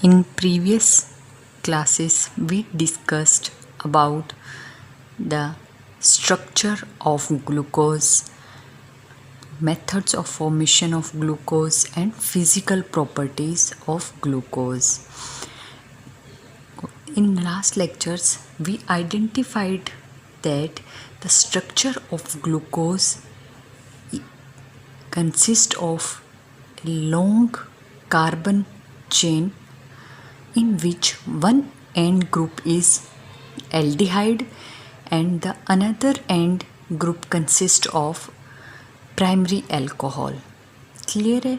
In previous classes, we discussed about the structure of glucose, methods of formation of glucose, and physical properties of glucose. In last lectures, we identified that the structure of glucose consists of a long carbon chain in which one end group is aldehyde and the another end group consists of primary alcohol. Clear है?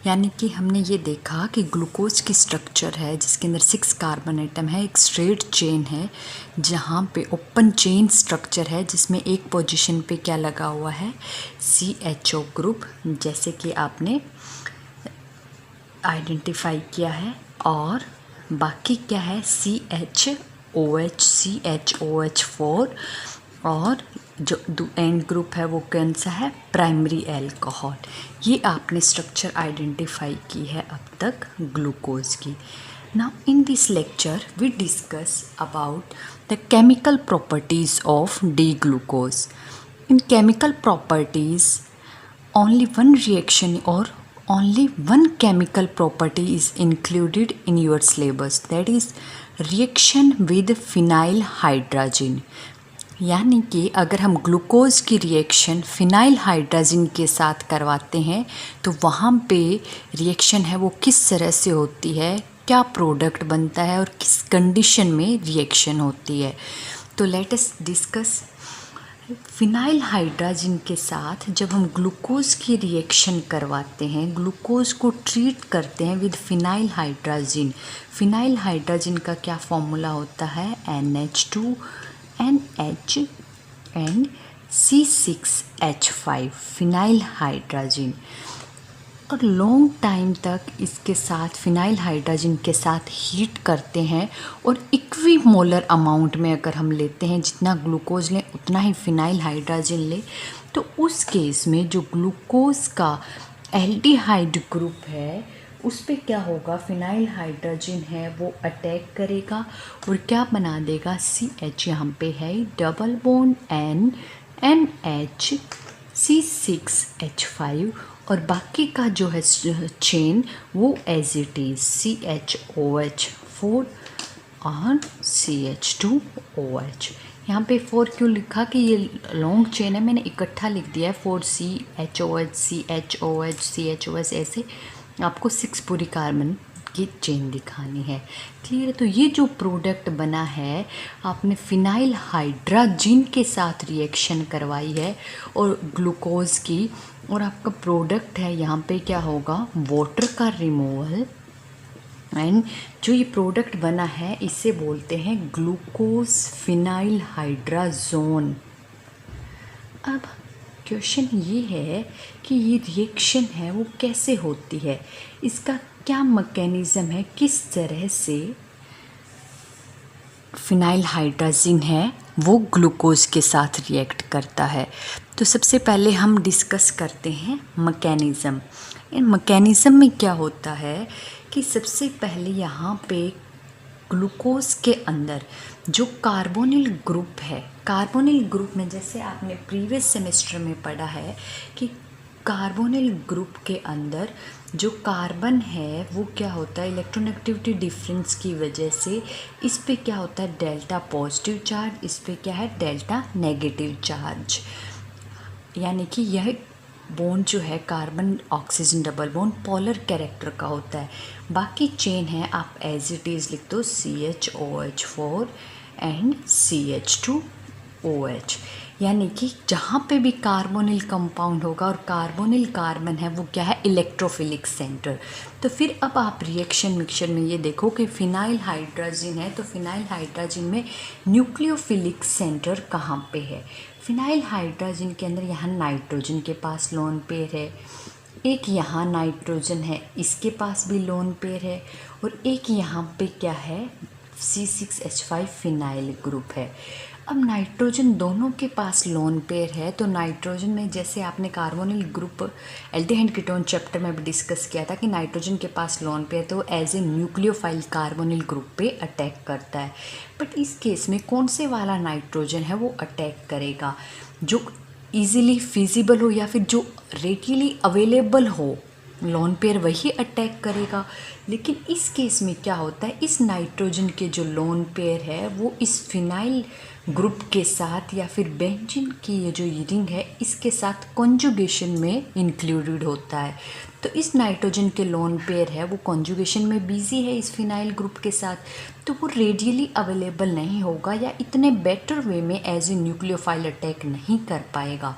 यानी कि हमने ये देखा कि glucose की structure है जिसके अंदर 6 कार्बन एटम है, एक स्ट्रेट चेन है जहाँ पे ओपन चेन स्ट्रक्चर है जिसमें एक पोजीशन पे क्या लगा हुआ है, CHO ग्रुप, जैसे कि आपने आइडेंटिफाई किया है, और बाकी क्या है, CHOH, CHOH4, और जो एंड ग्रुप है वो कौन सा है, प्राइमरी अल्कोहल। ये आपने स्ट्रक्चर आइडेंटिफाई की है अब तक ग्लूकोज की। Now in this lecture we discuss about the chemical properties of D glucose. In chemical properties only one reaction or only one chemical property is included in your syllabus, that is reaction with phenyl hydrazine। यानी कि अगर हम glucose की reaction phenyl hydrazine के साथ करवाते हैं तो वहाँ पे रिएक्शन है वो किस तरह से होती है, क्या प्रोडक्ट बनता है और किस कंडीशन में रिएक्शन होती है। तो let us discuss. Phenyl hydrazine के साथ जब हम ग्लूकोज की रिएक्शन करवाते हैं, ग्लूकोज को ट्रीट करते हैं with phenyl hydrazine. Phenyl hydrazine का क्या फॉर्मूला होता है, NH2 NH and C6H5 phenyl hydrazine. और लॉन्ग टाइम तक इसके साथ फिनाइल हाइड्राजिन के साथ हीट करते हैं और इक्वी मोलर अमाउंट में अगर हम लेते हैं, जितना ग्लूकोज लें उतना ही फिनाइल हाइड्राजिन लें, तो उस केस में जो ग्लूकोज का एल्डिहाइड ग्रुप है उस पे क्या होगा, फिनाइल हाइड्रोजन है वो अटैक करेगा और क्या बना देगा, CH यहाँ पे है double bond N NH C6H5, और बाकी का जो है चेन वो एज इट इज CHOH4 और CH2OH। यहाँ पे 4 क्यों लिखा कि ये लॉन्ग चेन है, मैंने इकट्ठा लिख दिया है 4 CHOH CHOH CHOH, ऐसे आपको 6 पूरी कार्बन की चेन दिखानी है। क्लियर है? तो ये जो प्रोडक्ट बना है, आपने फिनाइल हाइड्राजिन के साथ रिएक्शन करवाई है और ग्लूकोज की, और आपका प्रोडक्ट है यहाँ पे क्या होगा, वाटर का रिमूवल, एंड जो ये प्रोडक्ट बना है इसे बोलते हैं ग्लूकोज फिनाइल हाइड्राजोन। अब क्वेश्चन ये है कि ये रिएक्शन है वो कैसे होती है, इसका क्या मैकेनिज़्म है, किस तरह से फिनाइल हाइड्राजिन है वो ग्लूकोज के साथ रिएक्ट करता है। तो सबसे पहले हम डिस्कस करते हैं मैकेनिज़्म। इन मैकेनिज़्म में क्या होता है कि सबसे पहले यहाँ पे ग्लूकोज के अंदर जो कार्बोनिल ग्रुप है, कार्बोनिल ग्रुप में जैसे आपने प्रीवियस सेमेस्टर में पढ़ा है कि कार्बोनिल ग्रुप के अंदर जो कार्बन है वो क्या होता है, इलेक्ट्रोनेगेटिविटी डिफरेंस की वजह से इस पे क्या होता है, डेल्टा पॉजिटिव चार्ज, इस पे क्या है, डेल्टा नेगेटिव चार्ज। यानी कि यह बॉन्ड जो है carbon oxygen double bond polar character का होता है। बाकी चेन है आप एज इट इज़ लिख दो CHOH4 एंड CH2OH। यानी कि जहाँ पे भी कार्बोनिल कंपाउंड होगा और कार्बोनिल कार्बन है वो क्या है, इलेक्ट्रोफिलिक सेंटर। तो फिर अब आप रिएक्शन मिक्सचर में ये देखो कि फिनाइल हाइड्राजिन है तो फिनाइल हाइड्राजिन में न्यूक्लियोफिलिक सेंटर कहाँ पे है, फिनाइल हाइड्राजिन के अंदर यहाँ नाइट्रोजन के पास लोन पेयर है, एक यहाँ नाइट्रोजन है इसके पास भी लोन पेयर है, और एक यहाँ पे क्या है, C6H5 फिनाइल ग्रुप है। अब नाइट्रोजन दोनों के पास लोन पेयर है, तो नाइट्रोजन में जैसे आपने carbonyl group aldehyde ketone chapter में भी डिस्कस किया था कि नाइट्रोजन के पास लोन पेयर तो as a nucleophile carbonyl group पे अटैक करता है। बट इस केस में कौन से वाला नाइट्रोजन है वो अटैक करेगा, जो ईजिली फिजिबल हो या फिर जो रेडिली अवेलेबल हो, लोन पेयर वही अटैक करेगा। लेकिन इस केस में क्या होता है, इस नाइट्रोजन के जो लोन पेयर है वो इस फिनाइल ग्रुप के साथ या फिर बेंजीन की ये जो रिंग है इसके साथ कॉन्जुगेशन में इंक्लूडेड होता है। तो इस नाइट्रोजन के लोन पेयर है वो कॉन्जुगेशन में बिजी है इस फिनाइल ग्रुप के साथ, तो वो रेडियली अवेलेबल नहीं होगा या इतने बेटर वे में एज ए न्यूक्लियोफाइल अटैक नहीं कर पाएगा।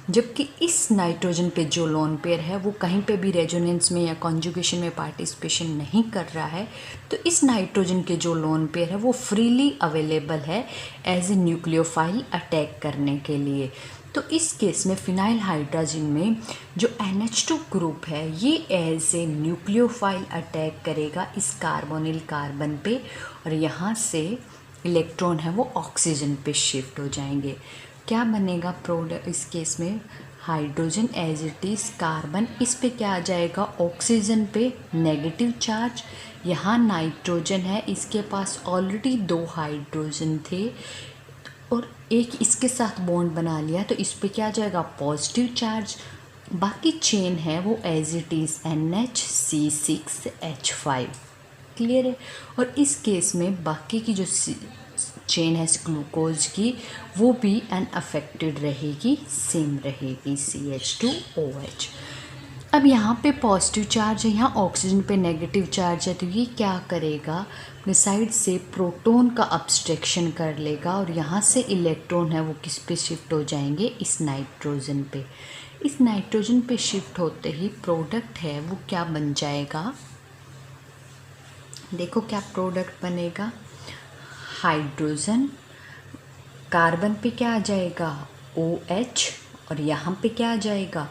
जबकि इस नाइट्रोजन पे जो लोन पेयर है वो कहीं पे भी रेजोनेंस में या कॉन्जुगेशन में पार्टिसिपेशन नहीं कर रहा है, तो इस नाइट्रोजन के जो लोन पेयर है वो फ्रीली अवेलेबल है एज ए न्यूक्लियोफाइल अटैक करने के लिए। तो इस केस में फिनाइल हाइड्रोजन में जो NH2 ग्रुप है ये एज ए न्यूक्लियोफाइल अटैक करेगा इस कार्बोनिल कार्बन पे, और यहाँ से इलेक्ट्रॉन है वो ऑक्सीजन पे शिफ्ट हो जाएंगे। क्या बनेगा प्रोडक्ट इस केस में, hydrogen as it is, carbon इस पे क्या आ जाएगा, ऑक्सीजन पे नेगेटिव चार्ज। यहाँ नाइट्रोजन है, इसके पास ऑलरेडी 2 हाइड्रोजन थे और एक इसके साथ बॉन्ड बना लिया, तो इस पे क्या आ जाएगा, पॉजिटिव चार्ज। बाकी चेन है वो as it is NHC6H5, clear है। और इस केस में बाकी की जो चेन है ग्लूकोज की वो भी अनअफेक्टेड रहेगी, सेम रहेगी CH2OH। अब यहाँ पे पॉजिटिव चार्ज है, यहाँ ऑक्सीजन पे नेगेटिव चार्ज है, तो ये क्या करेगा, अपने साइड से प्रोटॉन का अब्स्ट्रैक्शन कर लेगा और यहाँ से इलेक्ट्रॉन है वो किस पे शिफ्ट हो जाएंगे, इस नाइट्रोजन पे। इस नाइट्रोजन पे शिफ्ट होते ही प्रोडक्ट है वो क्या बन जाएगा, देखो क्या प्रोडक्ट बनेगा, हाइड्रोजन, कार्बन पे क्या आ जाएगा OH, और यहाँ पे क्या आ जाएगा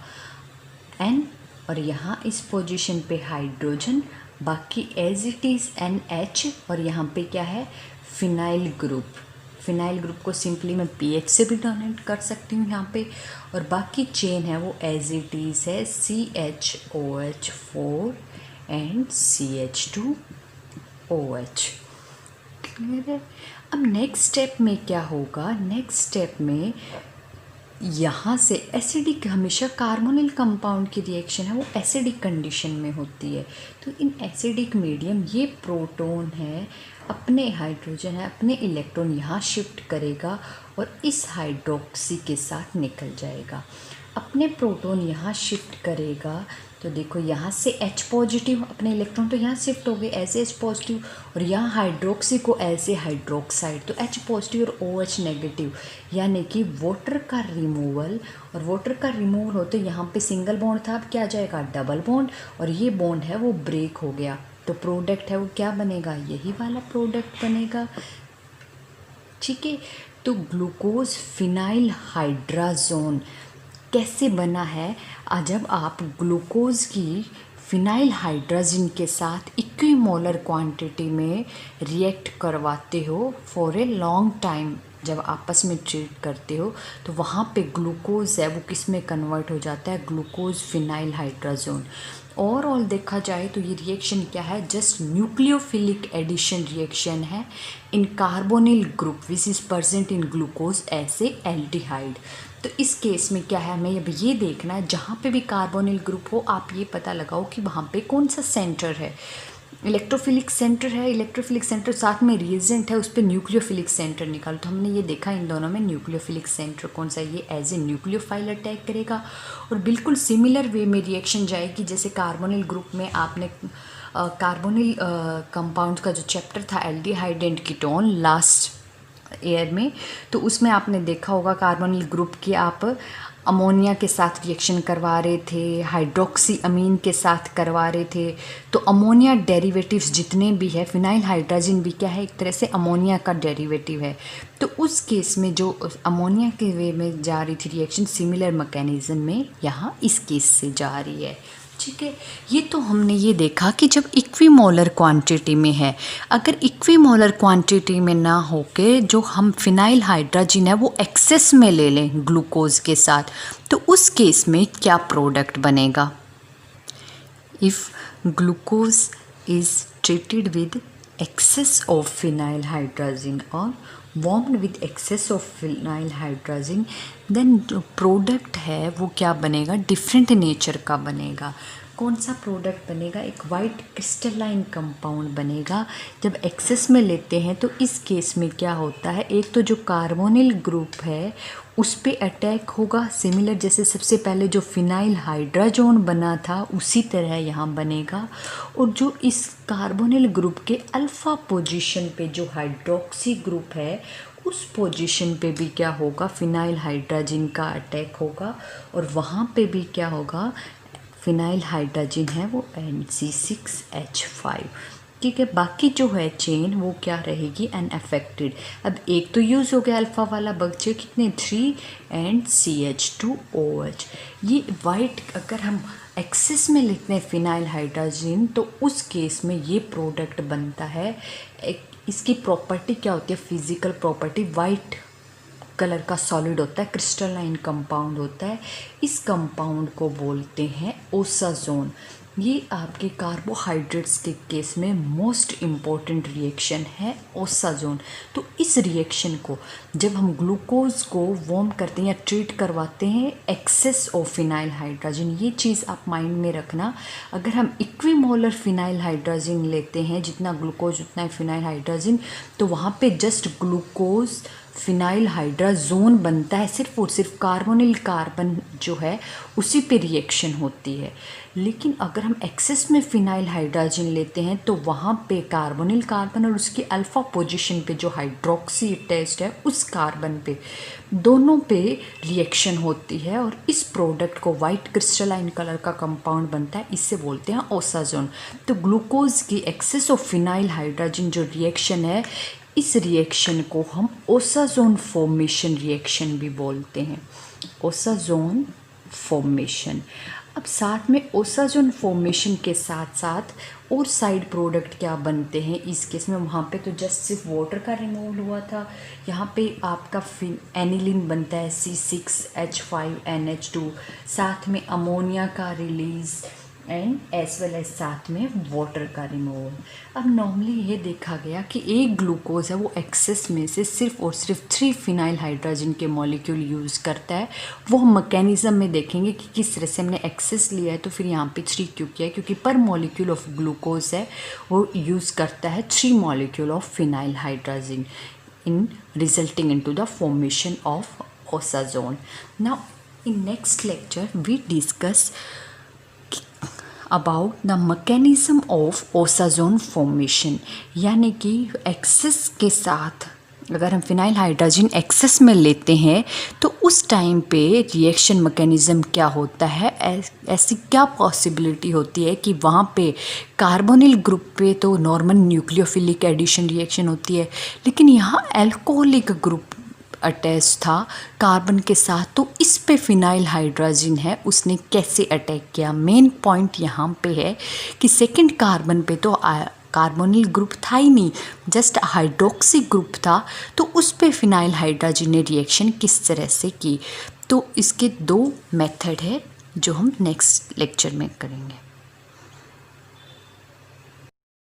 N, और यहाँ इस पोजीशन पे हाइड्रोजन, बाकी एज इट इज़ NH, और यहाँ पे क्या है फिनाइल ग्रुप। फिनाइल ग्रुप को सिंपली मैं PH से भी डोनेट कर सकती हूँ यहाँ पे, और बाकी चेन है वो एज इट इज़ है CHOH4 एंड CH2OH, क्लियर है। अब नेक्स्ट स्टेप में क्या होगा, नेक्स्ट स्टेप में यहाँ से एसिडिक, हमेशा कार्बोनिल कंपाउंड की रिएक्शन है वो एसिडिक कंडीशन में होती है, तो इन एसिडिक मीडियम ये प्रोटॉन है अपने हाइड्रोजन है अपने इलेक्ट्रॉन यहाँ शिफ्ट करेगा और इस हाइड्रोक्सी के साथ निकल जाएगा, अपने प्रोटॉन यहाँ शिफ्ट करेगा। तो देखो यहाँ से H पॉजिटिव अपने इलेक्ट्रॉन तो यहाँ शिफ्ट हो गए एज H पॉजिटिव, और यहाँ हाइड्रोक्सी को एज ए हाइड्रोक्साइड, तो H पॉजिटिव और OH नेगेटिव, यानी कि वाटर का रिमूवल, और वाटर का रिमूवल होते यहाँ पे सिंगल बॉन्ड था, अब क्या आ जाएगा डबल बॉन्ड, और ये बॉन्ड है वो ब्रेक हो गया, तो प्रोडक्ट है वो क्या बनेगा, यही वाला प्रोडक्ट बनेगा, ठीक है। तो ग्लूकोज फिनाइल हाइड्राजोन कैसे बना है, जब आप ग्लूकोज की फिनाइल हाइड्रोजन के साथ इक्विमोलर क्वांटिटी में रिएक्ट करवाते हो फॉर ए लॉन्ग टाइम, जब आपस में ट्रीट करते हो तो वहाँ पे ग्लूकोज है वो किस में कन्वर्ट हो जाता है, ग्लूकोज फिनाइल हाइड्राजोन। ओवरऑल देखा जाए तो ये रिएक्शन क्या है, जस्ट न्यूक्लियोफिलिक एडिशन रिएक्शन है in carbonyl group which is present in glucose as a aldehyde. तो इस केस में क्या है, हमें अब ये देखना है जहाँ पे भी कार्बोनिल ग्रुप हो आप ये पता लगाओ कि वहाँ पे कौन सा सेंटर है, इलेक्ट्रोफिलिक सेंटर है, इलेक्ट्रोफिलिक सेंटर साथ में रिएजेंट है उस पर न्यूक्लियोफिलिक सेंटर निकालो, तो हमने ये देखा इन दोनों में न्यूक्लियोफिलिक सेंटर कौन सा है, ये एज ए न्यूक्लियोफाइल अटैक करेगा और बिल्कुल सिमिलर वे में रिएक्शन जाएगी जैसे कार्बोनिल ग्रुप में आपने कार्बोनिल कंपाउंड का जो चैप्टर था aldehyde and ketone last year में, तो उसमें आपने देखा होगा कार्बोनिल ग्रुप की आप अमोनिया के साथ रिएक्शन करवा रहे थे, हाइड्रोक्सी अमीन के साथ करवा रहे थे, तो अमोनिया डेरिवेटिव्स जितने भी है, फिनाइल हाइड्रोजन भी क्या है एक तरह से अमोनिया का डेरिवेटिव है, तो उस केस में जो अमोनिया के वे में जा रही थी रिएक्शन सिमिलर मैकेनिज्म में यहाँ इस केस से जा रही है, ठीक है, ये तो हमने ये देखा कि जब इक्विमोलर क्वांटिटी में है, अगर इक्विमोलर क्वांटिटी में ना होके जो हम फिनाइल हाइड्रोजन है वो एक्सेस में ले लें ग्लूकोज के साथ, तो उस केस में क्या प्रोडक्ट बनेगा? If glucose is treated with excess of phenyl hydrazine or warmed with excess of phenyl hydrazine, then जो प्रोडक्ट है वो क्या बनेगा? डिफरेंट नेचर का बनेगा। कौन सा प्रोडक्ट बनेगा? एक वाइट क्रिस्टलाइन कंपाउंड बनेगा। जब एक्सेस में लेते हैं तो इस केस में क्या होता है, एक तो जो कार्बोनिल ग्रुप है उस पे अटैक होगा, सिमिलर जैसे सबसे पहले जो फिनाइल हाइड्राजोन बना था उसी तरह यहाँ बनेगा। और जो इस कार्बोनिल ग्रुप के अल्फ़ा पोजीशन पे जो हाइड्रोक्सी ग्रुप है उस पोजीशन पे भी क्या होगा? फिनाइल हाइड्रोजन का अटैक होगा और वहाँ पे भी क्या होगा? फिनाइल हाइड्रोजन है वो NC6H5। ठीक है, बाकी जो है चेन वो क्या रहेगी? अनअफेक्टेड। अब एक तो यूज़ हो गया अल्फ़ा वाला, बचे कितने? 3 एंड CH2OH। ये वाइट अगर हम एक्सेस में लिखते हैं फिनाइल हाइड्रोजन तो उस केस में ये प्रोडक्ट बनता है। इसकी प्रॉपर्टी क्या होती है? फिजिकल प्रॉपर्टी वाइट कलर का सॉलिड होता है, क्रिस्टलाइन कंपाउंड होता है। इस कंपाउंड को बोलते हैं ओसाजोन। ये आपके कार्बोहाइड्रेट्स के केस में मोस्ट इम्पॉर्टेंट रिएक्शन है ओसाजोन। तो इस रिएक्शन को जब हम ग्लूकोज को वार्म करते हैं या ट्रीट करवाते हैं एक्सेस ऑफ फिनाइल हाइड्रोजन, ये चीज़ आप माइंड में रखना। अगर हम इक्विमोलर फिनाइल हाइड्रोजन लेते हैं, जितना ग्लूकोज उतना ही फिनाइल हाइड्रोजन, तो वहाँ पे जस्ट ग्लूकोज फिनाइल हाइड्राजोन बनता है, सिर्फ और सिर्फ कार्बोनिल कार्बन जो है उसी पे रिएक्शन होती है। लेकिन अगर हम एक्सेस में फिनाइल हाइड्रोजन लेते हैं तो वहाँ पे कार्बोनिल कार्बन और उसकी अल्फ़ा पोजीशन पे जो हाइड्रोक्सी टेस्ट है उस कार्बन पे, दोनों पे रिएक्शन होती है और इस प्रोडक्ट को वाइट क्रिस्टलाइन कलर का कंपाउंड बनता है, इससे बोलते हैं ओसाजोन। तो ग्लूकोज की एक्सेस ऑफ फिनाइल हाइड्रोजन जो रिएक्शन है, इस रिएक्शन को हम ओसाजोन फॉर्मेशन रिएक्शन भी बोलते हैं, ओसाजोन फॉर्मेशन। अब साथ में ओसाजोन फॉर्मेशन के साथ साथ और साइड प्रोडक्ट क्या बनते हैं इस केस में? वहाँ पे तो जस्ट सिर्फ वाटर का रिमूवल हुआ था, यहाँ पे आपका एनिलीन बनता है C6H5NH2, साथ में अमोनिया का release and as well as साथ में वाटर का रिमूवल। अब नॉर्मली ये देखा गया कि एक ग्लूकोज है वो एक्सेस में से सिर्फ और सिर्फ 3 फिनाइल हाइड्रोजन के मॉलिक्यूल यूज़ करता है। वो हम मैकेनिज़्म में देखेंगे कि किस तरह से हमने एक्सेस लिया है तो फिर यहाँ पे 3 क्यों किया है, क्योंकि पर मॉलिक्यूल ऑफ ग्लूकोज है वो यूज़ करता है 3 molecule of phenyl hydrogen in resulting into the formation of osazone. Now in next lecture we discuss about the mechanism of osazone formation, यानी कि एक्सेस के साथ अगर हम फिनाइल हाइड्रोजन एक्सेस में लेते हैं तो उस टाइम पे रिएक्शन मैकेनिज़्म क्या होता है, ऐसी क्या पॉसिबिलिटी होती है कि वहाँ पे कार्बोनिल ग्रुप पे तो नॉर्मल न्यूक्लियोफिलिक एडिशन रिएक्शन होती है, लेकिन यहाँ अल्कोहलिक ग्रुप अटैच था कार्बन के साथ, तो इस पे फिनाइल हाइड्रोजन है उसने कैसे अटैक किया? मेन पॉइंट यहाँ पे है कि सेकंड कार्बन पे तो कार्बोनिल ग्रुप था ही नहीं, जस्ट हाइड्रोक्सी ग्रुप था, तो उस पे फिनाइल हाइड्रोजन ने रिएक्शन किस तरह से की। तो इसके 2 मेथड है जो हम नेक्स्ट लेक्चर में करेंगे।